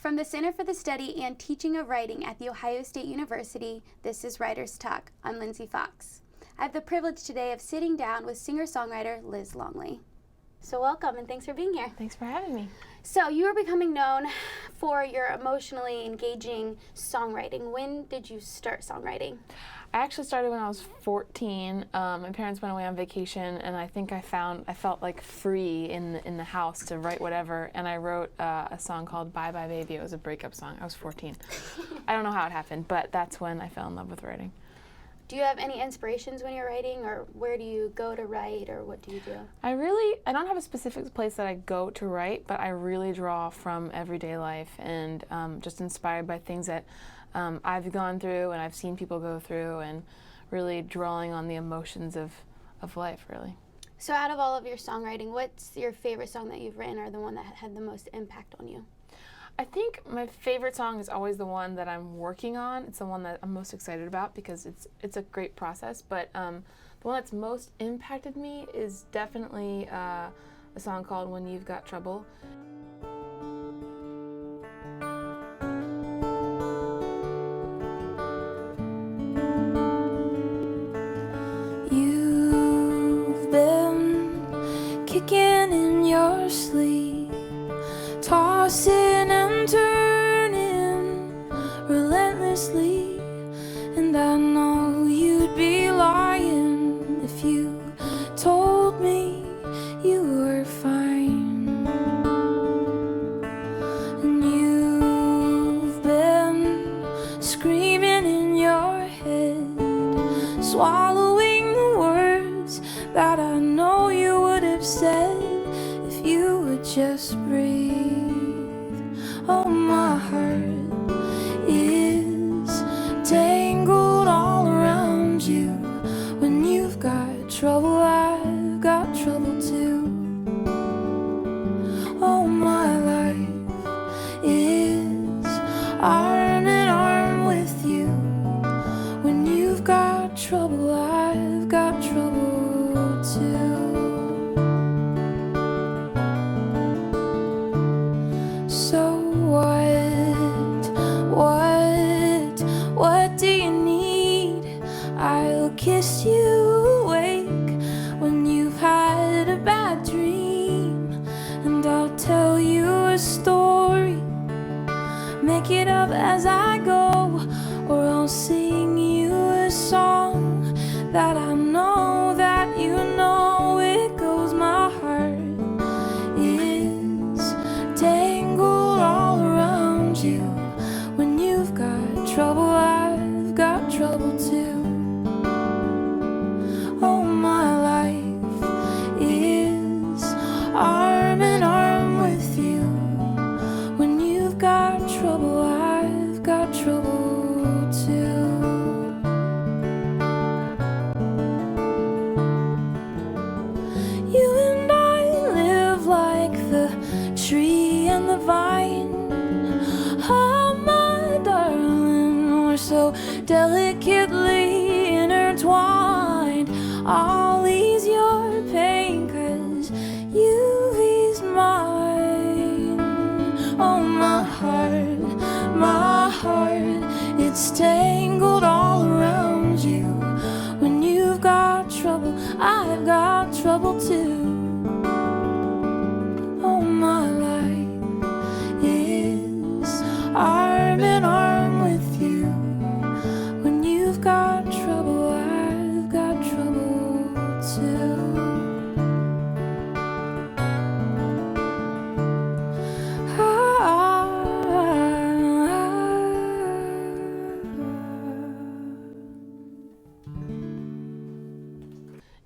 From the Center for the Study and Teaching of Writing at The Ohio State University, this is Writers Talk. I'm Lindsay Fox. I have the privilege today of sitting down with singer-songwriter Liz Longley. So welcome and thanks for being here. Thanks for having me. So you are becoming known for your emotionally engaging songwriting. When did you start songwriting? I actually started when I was 14. My parents went away on vacation, and I think I felt like free in the house to write whatever, and I wrote a song called Bye Bye Baby. It was a breakup song. I was 14. I don't know how it happened, but that's when I fell in love with writing. Do you have any inspirations when you're writing, or where do you go to write, or what do you do? I don't have a specific place that I go to write, but I really draw from everyday life and just inspired by things that I've gone through and I've seen people go through, and really drawing on the emotions of life, really. So out of all of your songwriting, what's your favorite song that you've written, or the one that had the most impact on you? I think my favorite song is always the one that I'm working on. It's the one that I'm most excited about because it's a great process. But the one that's most impacted me is definitely a song called When You've Got Trouble. You've been kicking in your sleep, tossing and turning relentlessly, and I know you'd be lying if you told me you were fine. And you've been screaming in your head, swallowing the words that I know you would have said if you would just breathe. Oh, my heart is tangled all around you. When you've got trouble, I've got trouble too. Oh, my life is arm in arm with you. When you've got trouble, I've got trouble too. So what do you need? I'll kiss you awake when you've had a bad dream, and I'll tell you a story, make it up as I go, or I'll sing you a song that I know that you know. It goes, my heart is tangled all around you. When you've got trouble, I've got trouble too. Oh, my life is arm in arm with you. When you've got trouble, I've got trouble too. You and I live like the tree and the vine. Oh, my darling, we're so delicately intertwined. I'll ease your pain 'cause you've eased mine. Oh, my heart, it's tangled all around you. When you've got trouble, I've got trouble too. Oh, my life is arm in arm with you. When you've got trouble, I've got trouble too.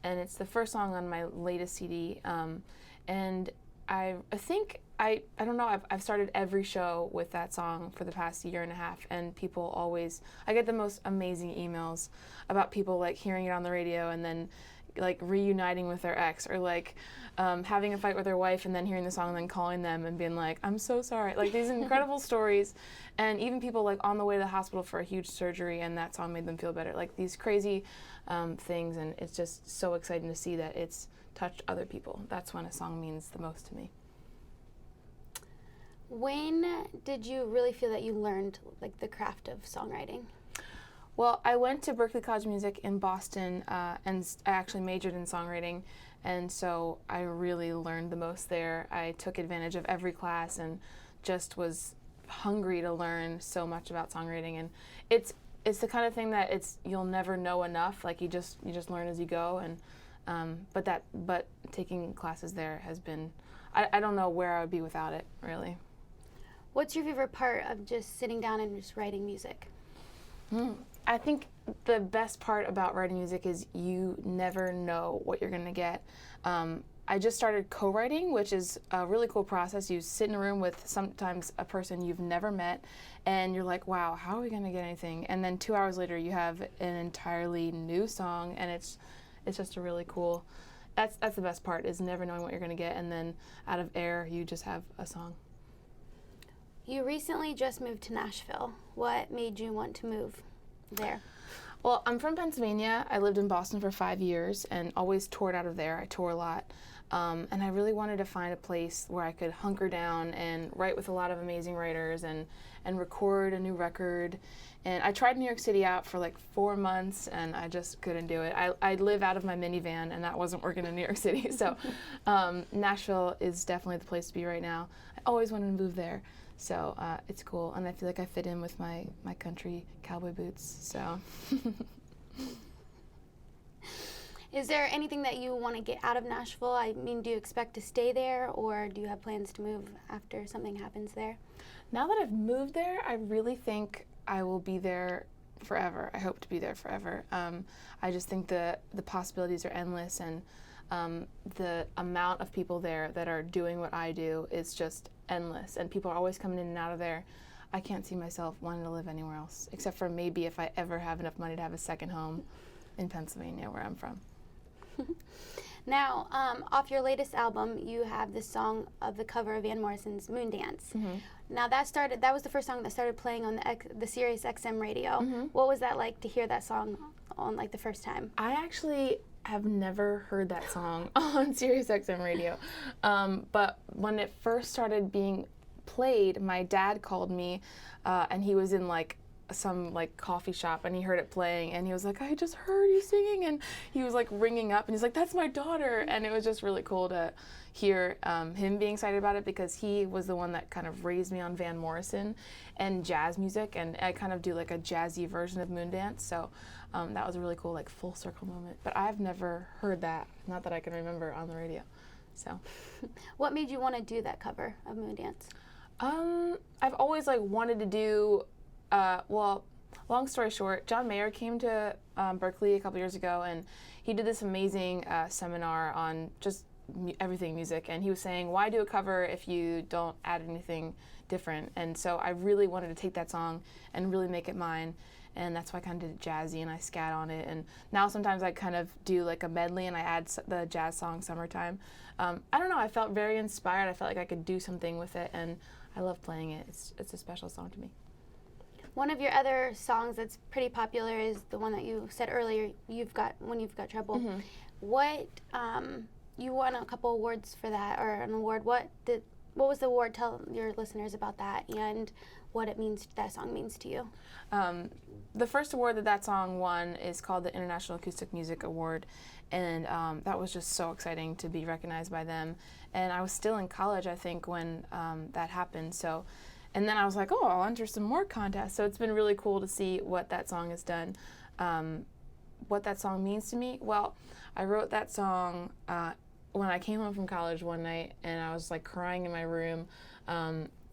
And it's the first song on my latest CD, and I think I don't know, I've started every show with that song for the past year and a half, and people always, I get the most amazing emails about people like hearing it on the radio and then like reuniting with their ex, or like having a fight with their wife and then hearing the song and then calling them and being like, I'm so sorry. Like these incredible stories, and even people like on the way to the hospital for a huge surgery and that song made them feel better. Like these crazy things, and it's just so exciting to see that it's touched other people. That's when a song means the most to me. When did you really feel that you learned like the craft of songwriting? Well, I went to Berklee College of Music in Boston, and I actually majored in songwriting, and so I really learned the most there. I took advantage of every class and just was hungry to learn so much about songwriting. And it's the kind of thing that you'll never know enough. Like you just learn as you go. And but taking classes there has been, I don't know where I would be without it, really. What's your favorite part of just sitting down and just writing music? I think the best part about writing music is you never know what you're going to get. I just started co-writing, which is a really cool process. You sit in a room with sometimes a person you've never met, and you're like, wow, how are we going to get anything? And then 2 hours later, you have an entirely new song, and it's just a really cool. That's the best part, is never knowing what you're going to get, and then out of air, you just have a song. You recently just moved to Nashville. What made you want to move there? Well, I'm from Pennsylvania. I lived in Boston for 5 years and always toured out of there. I tour a lot. And I really wanted to find a place where I could hunker down and write with a lot of amazing writers and record a new record. And I tried New York City out for like 4 months, and I just couldn't do it. I live out of my minivan, and that wasn't working in New York City. So Nashville is definitely the place to be right now. I always wanted to move there. So it's cool, and I feel like I fit in with my country cowboy boots, so. Is there anything that you want to get out of Nashville? I mean, do you expect to stay there, or do you have plans to move after something happens there? Now that I've moved there, I really think I will be there forever. I hope to be there forever. I just think the possibilities are endless, and the amount of people there that are doing what I do is just endless, and people are always coming in and out of there. I can't see myself wanting to live anywhere else, except for maybe if I ever have enough money to have a second home in Pennsylvania, where I'm from. Now, off your latest album, you have this song of the cover of Van Morrison's Moondance. Mm-hmm. Now that was the first song that started playing on the Sirius XM radio. Mm-hmm. What was that like to hear that song on like the first time? I actually have never heard that song on Sirius XM radio, but when it first started being played, my dad called me, and he was in like some like coffee shop, and he heard it playing, and he was like, I just heard you singing, and he was like ringing up, and he's like, that's my daughter. And it was just really cool to hear him being excited about it, because he was the one that kind of raised me on Van Morrison and jazz music, and I kind of do like a jazzy version of Moondance, so that was a really cool like full circle moment. But I've never heard that, not that I can remember, on the radio. So What made you want to do that cover of Moondance? I've always like wanted to do, well, long story short, John Mayer came to Berklee a couple years ago, and he did this amazing seminar on just everything music, and he was saying, why do a cover if you don't add anything different? And so I really wanted to take that song and really make it mine, and that's why I kind of did it jazzy and I scat on it. And now sometimes I kind of do like a medley and I add the jazz song Summertime. I don't know, I felt very inspired. I felt like I could do something with it, and I love playing it. It's a special song to me. One of your other songs that's pretty popular is the one that you said earlier, When You've Got Trouble. Mm-hmm. What, you won a couple awards for that, or an award. What was the award? Tell your listeners about that and what that song means to you. The first award that song won is called the International Acoustic Music Award, and that was just so exciting to be recognized by them. And I was still in college, I think, when that happened. So, and then I was like, oh, I'll enter some more contests. So it's been really cool to see what that song has done. What that song means to me? Well, I wrote that song when I came home from college one night, and I was like crying in my room.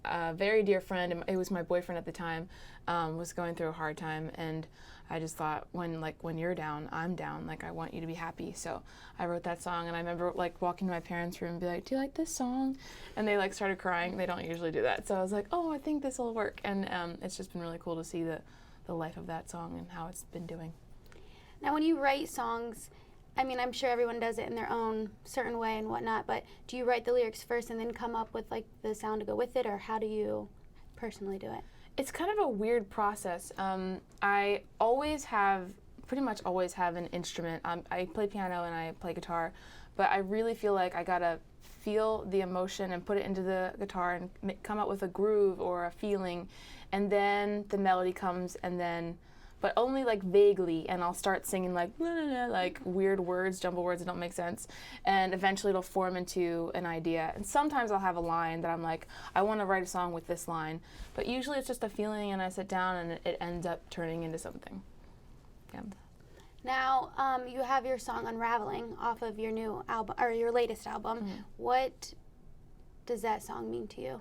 A very dear friend, and it was my boyfriend at the time, was going through a hard time, and I just thought, when you're down, I'm down. Like, I want you to be happy. So I wrote that song, and I remember like walking to my parents' room and be like, do you like this song? And they like started crying. They don't usually do that. So I was like, oh, I think this will work. And it's just been really cool to see the life of that song and how it's been doing. Now, when you write songs, I mean, I'm sure everyone does it in their own certain way and whatnot, but do you write the lyrics first and then come up with like the sound to go with it, or how do you personally do it? It's kind of a weird process. I pretty much always have an instrument. I play piano and I play guitar, but I really feel like I gotta feel the emotion and put it into the guitar and come up with a groove or a feeling, and then the melody comes, and then, but only like vaguely, and I'll start singing like la, la, la, like weird words, jumble words that don't make sense, and eventually it'll form into an idea. And sometimes I'll have a line that I'm like, I want to write a song with this line, but usually it's just a feeling, and I sit down and it ends up turning into something. Yeah. Now, you have your song Unraveling off of your new album, or your latest album. Mm-hmm. What does that song mean to you?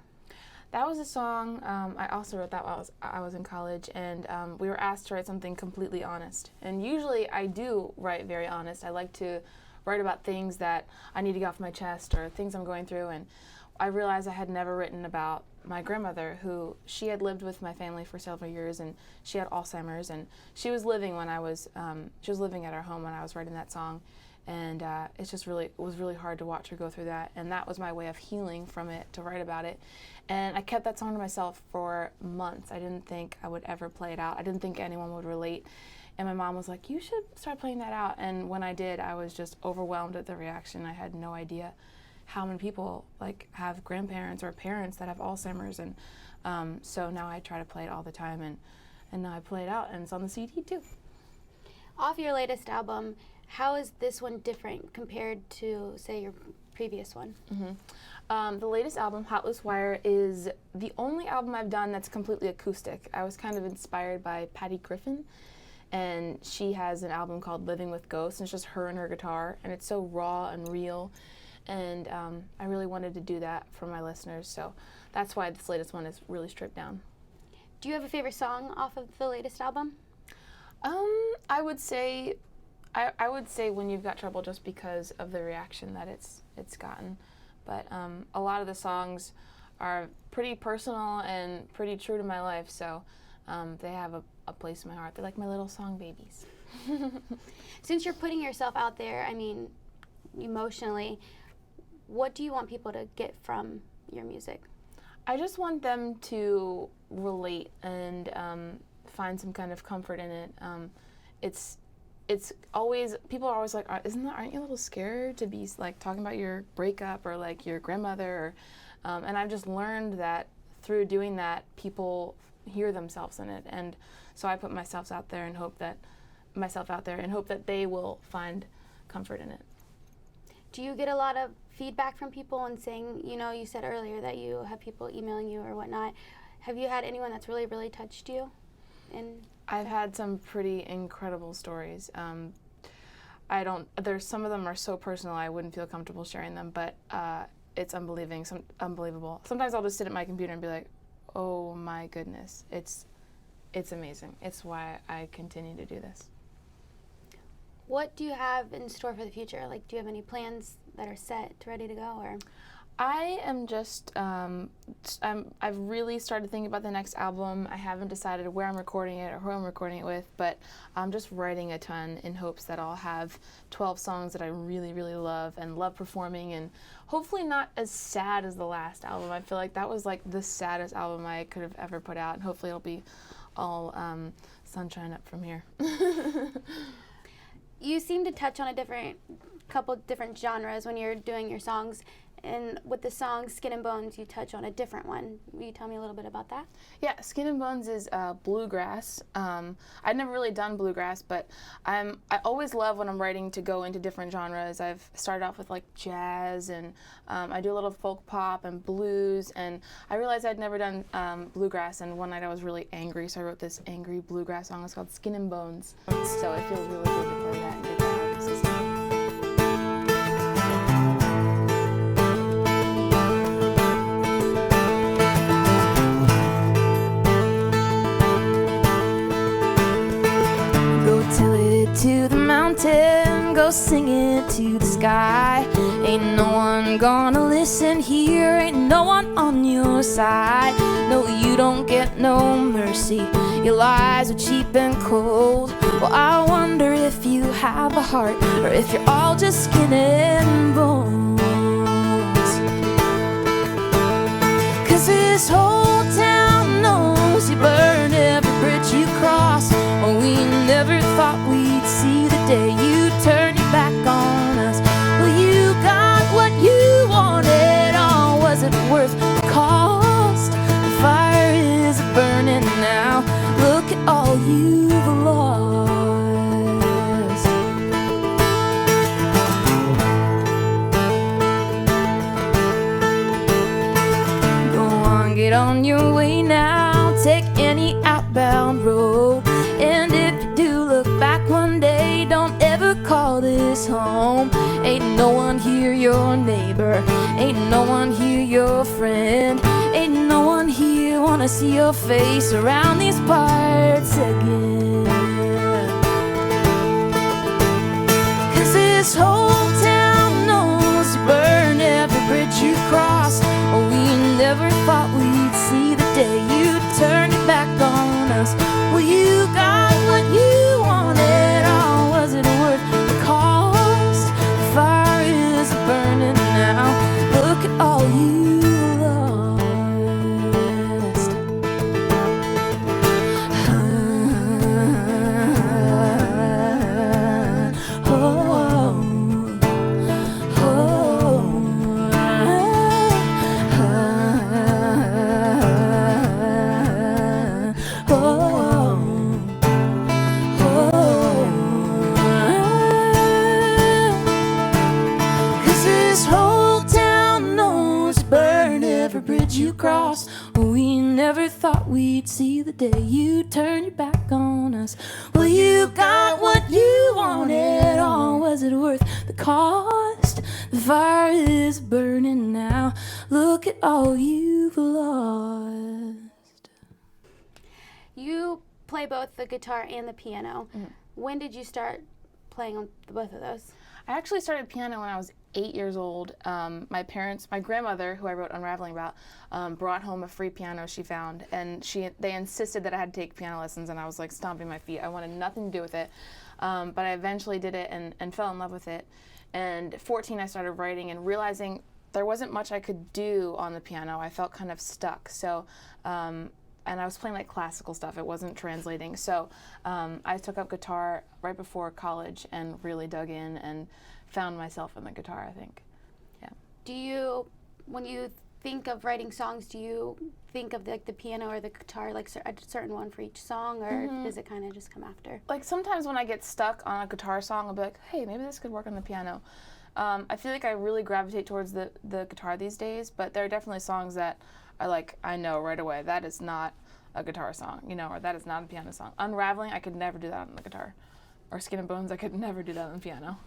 That was a song I also wrote that while I was in college, and we were asked to write something completely honest. And usually I do write very honest. I like to write about things that I need to get off my chest or things I'm going through. And I realized I had never written about my grandmother, who she had lived with my family for several years, and she had Alzheimer's, and she was living when I was she was living at our home when I was writing that song. And it was really hard to watch her go through that, and that was my way of healing from it, to write about it. And I kept that song to myself for months. I didn't think I would ever play it out. I didn't think anyone would relate. And my mom was like, you should start playing that out. And when I did, I was just overwhelmed at the reaction. I had no idea how many people like have grandparents or parents that have Alzheimer's. And so now I try to play it all the time, and now I play it out, and it's on the CD too. Off your latest album, how is this one different compared to, say, your previous one? Mm-hmm. The latest album, Hot Loose Wire, is the only album I've done that's completely acoustic. I was kind of inspired by Patty Griffin, and she has an album called Living with Ghosts, and it's just her and her guitar, and it's so raw and real, and I really wanted to do that for my listeners, so that's why this latest one is really stripped down. Do you have a favorite song off of the latest album? I would say When You've Got Trouble, just because of the reaction that it's gotten. But a lot of the songs are pretty personal and pretty true to my life, so they have a place in my heart. They're like my little song babies. Since you're putting yourself out there, I mean, emotionally, what do you want people to get from your music? I just want them to relate and find some kind of comfort in it. It's always, people are always like, aren't you a little scared to be like talking about your breakup or like your grandmother? And I've just learned that through doing that, people hear themselves in it. And so I put myself out there and hope that they will find comfort in it. Do you get a lot of feedback from people and saying, you said earlier that you have people emailing you or whatnot. Have you had anyone that's really, really touched you? I've had some pretty incredible stories. Some of them are so personal I wouldn't feel comfortable sharing them, but it's unbelievable. Sometimes I'll just sit at my computer and be like, oh my goodness, it's amazing. It's why I continue to do this. What do you have in store for the future? Like, do you have any plans that are set, ready to go, or? I am just, I've really started thinking about the next album. I haven't decided where I'm recording it or who I'm recording it with, but I'm just writing a ton in hopes that I'll have 12 songs that I really, really love and love performing, and hopefully not as sad as the last album. I feel like that was like the saddest album I could have ever put out, and hopefully it'll be all sunshine up from here. You seem to touch on couple different genres when you're doing your songs. And with the song Skin and Bones, you touch on a different one. Will you tell me a little bit about that? Yeah, Skin and Bones is bluegrass. I'd never really done bluegrass, but I always love when I'm writing to go into different genres. I've started off with like jazz, and I do a little folk pop and blues, and I realized I'd never done bluegrass, and one night I was really angry, so I wrote this angry bluegrass song. It's called Skin and Bones. So it feels really good to play that and get that out of the system. To the mountain, go sing it to the sky. Ain't no one gonna listen here, ain't no one on your side. No, you don't get no mercy, your lies are cheap and cold. Well, I wonder if you have a heart, or if you're all just skin and bones. 'Cause this whole town knows you burn every bridge you cross. Oh, we never thought we'd see the day you turn your back on us. Well, you got what you wanted. way now. Take any outbound road. And if you do look back one day, don't ever call this home. Ain't no one here your neighbor, ain't no one here your friend, ain't no one here wanna see your face around these parts again. 'Cause this whole town knows you burn every bridge you cross. Oh, we never thought we'd see the day you turned it back on us. Well, you got what you wanted, or was it worth the cost? The fire is burning now. Look at all you lost. You cross. We never thought we'd see the day you turn your back on us. Well, you got what you wanted, or was it worth the cost? The fire is burning now. Look at all you've lost. You play both the guitar and the piano. Mm-hmm. When did you start playing on both of those? I actually started piano when I was 8 years old. My grandmother, who I wrote Unraveling about, brought home a free piano she found, and they insisted that I had to take piano lessons, and I was like stomping my feet. I wanted nothing to do with it, but I eventually did it and fell in love with it. And at 14, I started writing and realizing there wasn't much I could do on the piano. I felt kind of stuck. So. And I was playing like classical stuff. It wasn't translating. So I took up guitar right before college and really dug in and found myself in the guitar, I think. Yeah. Do you, when you think of writing songs, do you think of the piano or the guitar, like a certain one for each song, or does it kind of just come after? Like sometimes when I get stuck on a guitar song, I'll be like, hey, maybe this could work on the piano. I feel like I really gravitate towards the guitar these days, but there are definitely songs that I know right away, that is not a guitar song, or that is not a piano song. Unraveling, I could never do that on the guitar. Or Skin and Bones, I could never do that on the piano.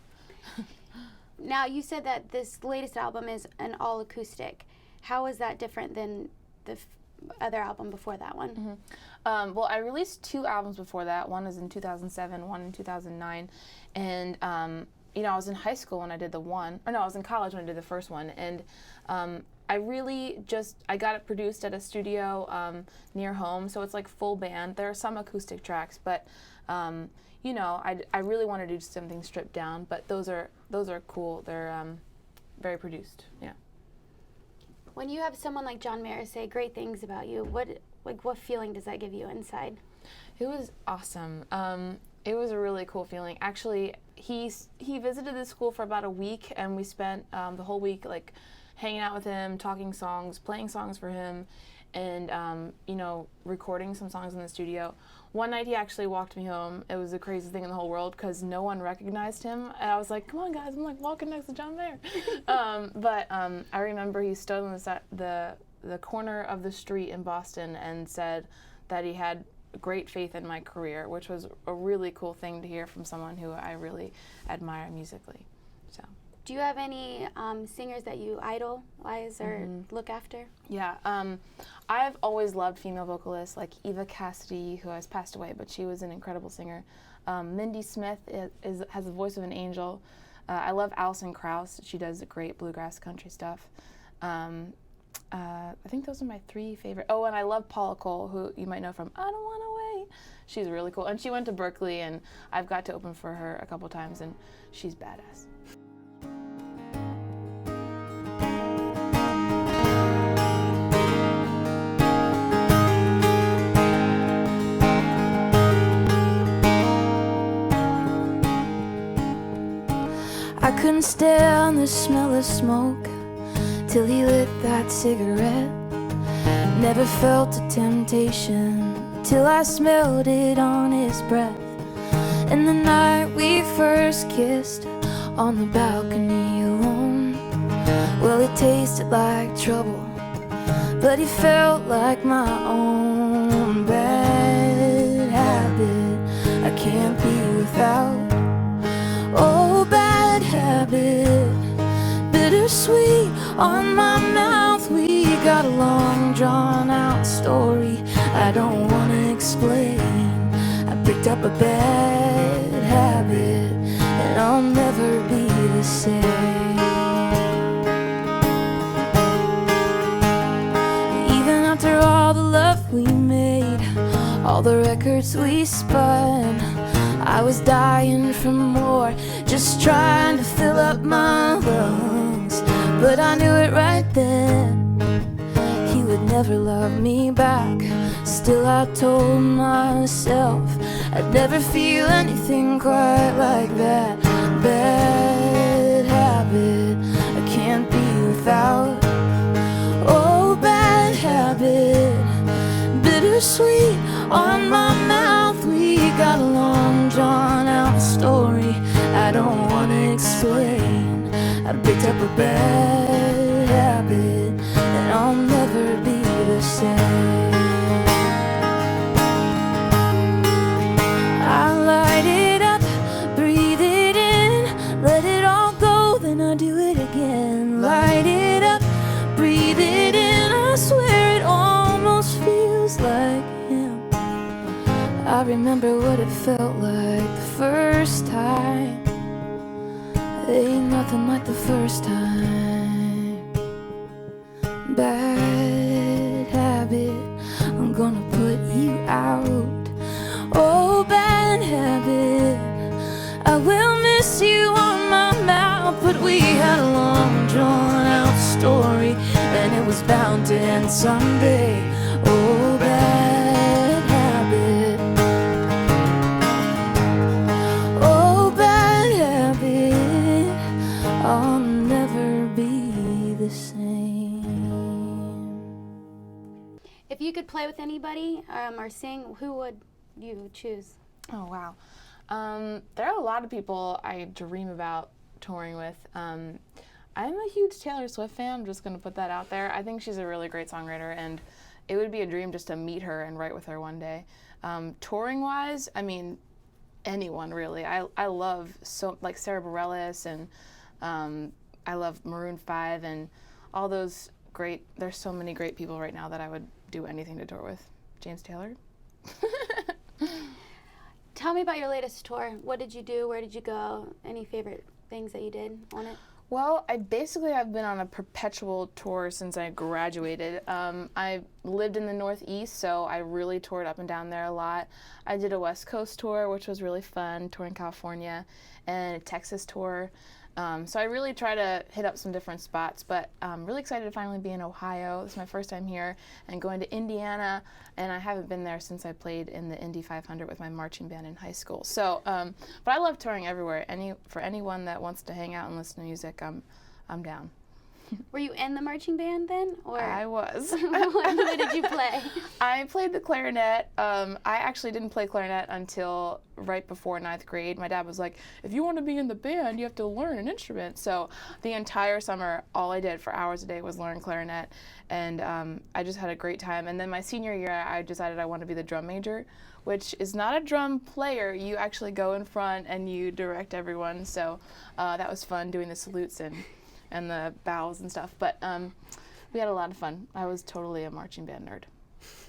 Now, you said that this latest album is an all acoustic. How is that different than the other album before that one? Mm-hmm. Well, I released 2 albums before that. One is in 2007, one in 2009. And I was in high school when I did I was in college when I did the first one, and I got it produced at a studio near home, so it's like full band. There are some acoustic tracks, but I really want to do something stripped down, but those are cool. They're very produced, yeah. When you have someone like John Mayer say great things about you, what feeling does that give you inside? It was awesome. It was a really cool feeling. Actually, he visited the school for about a week, and we spent the whole week hanging out with him, talking songs, playing songs for him, and recording some songs in the studio. One night he actually walked me home. It was the craziest thing in the whole world because no one recognized him. And I was like, come on guys, I'm walking next to John Mayer. But I remember he stood on the corner of the street in Boston and said that he had great faith in my career, which was a really cool thing to hear from someone who I really admire musically. So. Do you have any singers that you idolize or look after? Yeah, I've always loved female vocalists like Eva Cassidy, who has passed away, but she was an incredible singer. Mindy Smith has the voice of an angel. I love Alison Krauss. She does great bluegrass country stuff. I think those are my 3 favorite. Oh, and I love Paula Cole, who you might know from I Don't Wanna Wait. She's really cool. And she went to Berkeley, and I've got to open for her a couple times, and she's badass. I couldn't stand the smell of smoke till he lit that cigarette. Never felt a temptation till I smelled it on his breath. And the night we first kissed on the balcony alone, well, it tasted like trouble, but he felt like my own bad habit I can't be without. Oh, bad habit, bittersweet on my mouth. We got a long drawn out story I don't wanna explain. I picked up a bad habit and I'll never be the same. Even after all the love we made, all the records we spun, I was dying for more, just trying to fill up my lungs. But I knew it right then, he would never love me back. Still I told myself I'd never feel anything quite like that. Bad habit I can't be without. Oh, bad habit, bittersweet on my mouth. We got a long drawn out story I don't wanna explain. I picked up a bad habit and I'll never be the same. I light it up, breathe it in, let it all go, then I do it again. Light it up, breathe it in, I swear it almost feels like him. I remember what it felt like the first time. Ain't nothing like the first time. Bad habit, I'm gonna put you out. Oh, bad habit, I will miss you on my mouth. But we had a long drawn out story and it was bound to end someday. Oh, bad habit, oh, bad habit, I'll never be the same. If you could play with anybody or sing, who would you choose? Oh, wow. There are a lot of people I dream about touring with. I'm a huge Taylor Swift fan. I'm just going to put that out there. I think she's a really great songwriter, and it would be a dream just to meet her and write with her one day. Touring-wise, I mean, anyone really. I love like Sarah Bareilles, and I love Maroon 5 and all those great. There's so many great people right now that I would do anything to tour with. James Taylor. Tell me about your latest tour. What did you do? Where did you go? Any favorite things that you did on it? Well, I basically have been on a perpetual tour since I graduated. I lived in the Northeast, so I really toured up and down there a lot. I did a West Coast tour, which was really fun, touring California, and a Texas tour. So I really try to hit up some different spots, but I'm really excited to finally be in Ohio. This is my first time here, and going to Indiana, and I haven't been there since I played in the Indy 500 with my marching band in high school. So, but I love touring everywhere. For anyone that wants to hang out and listen to music, I'm down. Were you in the marching band then? Or I was. what did you play? I played the clarinet. I actually didn't play clarinet until right before 9th grade. My dad was like, if you want to be in the band, you have to learn an instrument. So the entire summer, all I did for hours a day was learn clarinet. And I just had a great time. And then my senior year, I decided I wanted to be the drum major, which is not a drum player. You actually go in front and you direct everyone. So that was fun doing the salutes and the bows and stuff. But we had a lot of fun. I was totally a marching band nerd,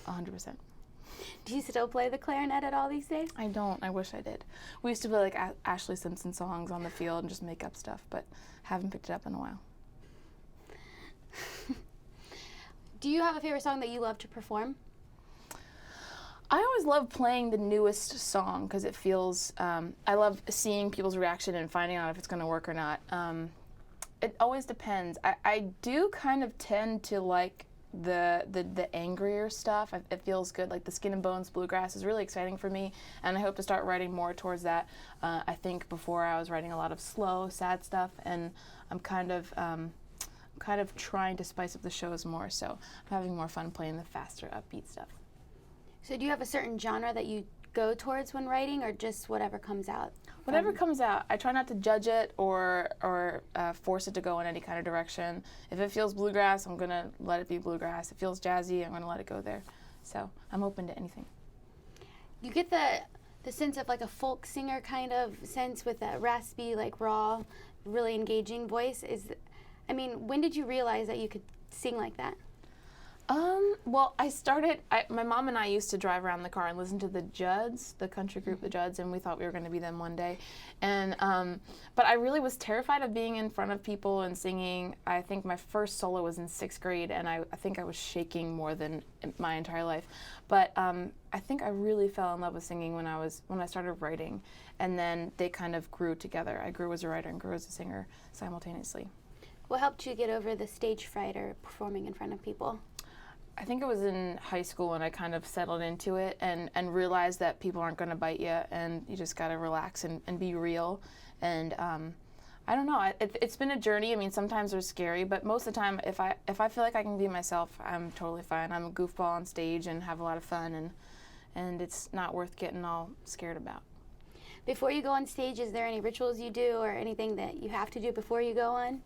100%. Do you still play the clarinet at all these days? I don't. I wish I did. We used to play like Ashley Simpson songs on the field and just make up stuff, but haven't picked it up in a while. Do you have a favorite song that you love to perform? I always love playing the newest song because it feels, I love seeing people's reaction and finding out if it's going to work or not. It always depends. I do kind of tend to like the angrier stuff. It feels good. Like the Skin and Bones bluegrass is really exciting for me, and I hope to start writing more towards that. I think before I was writing a lot of slow, sad stuff, and I'm kind of trying to spice up the shows more. So I'm having more fun playing the faster, upbeat stuff. So do you have a certain genre that you go towards when writing, or just whatever comes out? Whatever comes out. I try not to judge it or force it to go in any kind of direction. If it feels bluegrass, I'm going to let it be bluegrass. If it feels jazzy, I'm going to let it go there. So I'm open to anything. You get the sense of like a folk singer kind of sense with that raspy, like raw, really engaging voice. When did you realize that you could sing like that? Well, my mom and I used to drive around the car and listen to the Judds, the country group, the Judds, and we thought we were going to be them one day. And, but I really was terrified of being in front of people and singing. I think my first solo was in 6th grade, and I think I was shaking more than my entire life. But I think I really fell in love with singing when I started writing, and then they kind of grew together. I grew as a writer and grew as a singer simultaneously. What helped you get over the stage fright or performing in front of people? I think it was in high school when I kind of settled into it and realized that people aren't going to bite you, and you just got to relax and be real. And I don't know, it's been a journey. I mean, sometimes they're scary, but most of the time, if I feel like I can be myself, I'm totally fine. I'm a goofball on stage and have a lot of fun, and it's not worth getting all scared about. Before you go on stage, is there any rituals you do or anything that you have to do before you go on?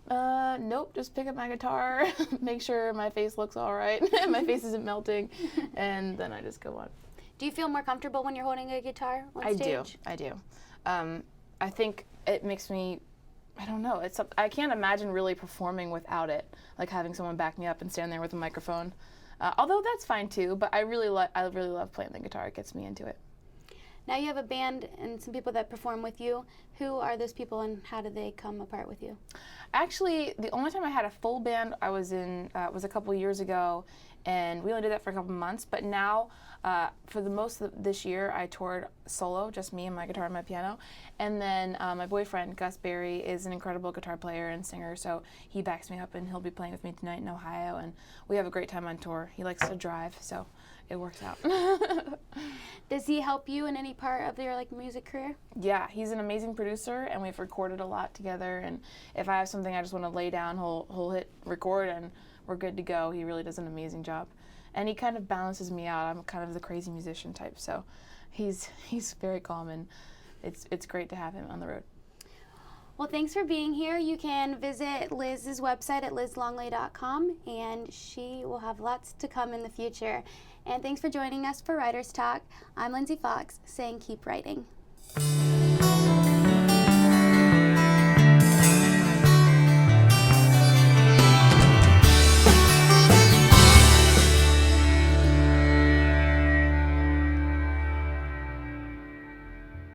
Nope, just pick up my guitar, make sure my face looks all right, my face isn't melting, and then I just go on. Do you feel more comfortable when you're holding a guitar on stage? I do. I think it makes me, I don't know, I can't imagine really performing without it, like having someone back me up and stand there with a microphone. Although that's fine too, but I really love playing the guitar. It gets me into it. Now you have a band and some people that perform with you. Who are those people and how do they come apart with you? Actually, the only time I had a full band I was in was a couple years ago, and we only did that for a couple months. But now, for the most of this year, I toured solo, just me and my guitar and my piano. And then my boyfriend, Gus Berry, is an incredible guitar player and singer, so he backs me up, and he'll be playing with me tonight in Ohio, and we have a great time on tour. He likes to drive, so it works out. Does he help you in any part of your music career? Yeah, he's an amazing producer, and we've recorded a lot together, and if I have something I just want to lay down, he'll hit record and we're good to go. He really does an amazing job, and he kind of balances me out. I'm kind of the crazy musician type, so he's very calm, and it's great to have him on the road. Well, thanks for being here. You can visit Liz's website at lizlongley.com, and she will have lots to come in the future. And thanks for joining us for Writers Talk. I'm Lindsay Fox, saying keep writing.